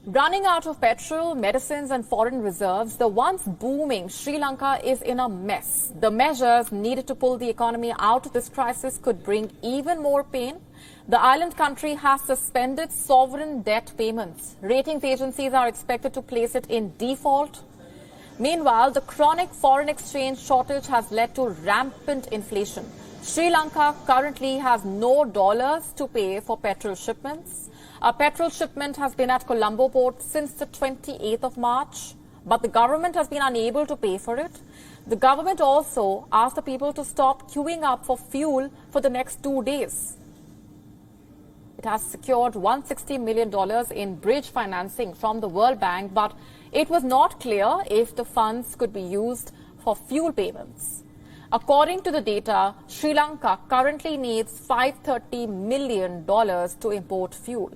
Running out of petrol, medicines and foreign reserves, the once booming Sri Lanka is in a mess. The measures needed to pull the economy out of this crisis could bring even more pain. The island country has suspended sovereign debt payments. Ratings agencies are expected to place it in default. Meanwhile, the chronic foreign exchange shortage has led to rampant inflation. Sri Lanka currently has no dollars to pay for petrol shipments. A petrol shipment has been at Colombo port since the 28th of March, but the government has been unable to pay for it. The government also asked the people to stop queuing up for fuel for the next 2 days. It has secured $160 million in bridge financing from the World Bank, but it was not clear if the funds could be used for fuel payments. According to the data, Sri Lanka currently needs $530 million to import fuel.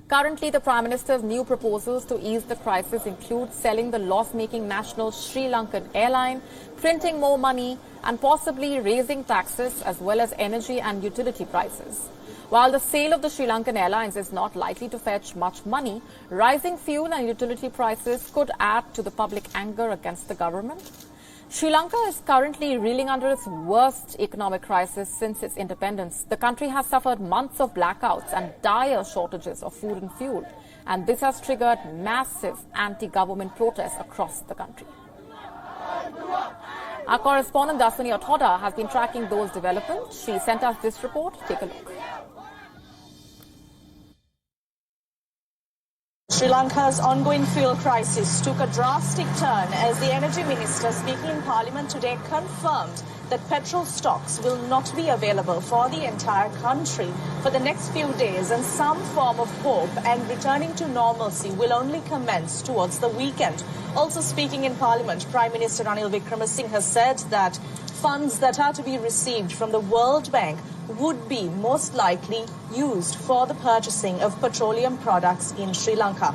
Currently, the Prime Minister's new proposals to ease the crisis include selling the loss-making national Sri Lankan airline, printing more money, and possibly raising taxes as well as energy and utility prices. While the sale of the Sri Lankan airlines is not likely to fetch much money, rising fuel and utility prices could add to the public anger against the government. Sri Lanka is currently reeling under its worst economic crisis since its independence. The country has suffered months of blackouts and dire shortages of food and fuel, and this has triggered massive anti-government protests across the country. Our correspondent Daswani Athoda has been tracking those developments. She sent us this report. Take a look. Sri Lanka's ongoing fuel crisis took a drastic turn as the energy minister speaking in parliament today confirmed that petrol stocks will not be available for the entire country for the next few days, and some form of hope and returning to normalcy will only commence towards the weekend. Also speaking in parliament, Prime Minister Ranil Wickremesinghe has said that funds that are to be received from the World Bank would be most likely used for the purchasing of petroleum products in Sri Lanka.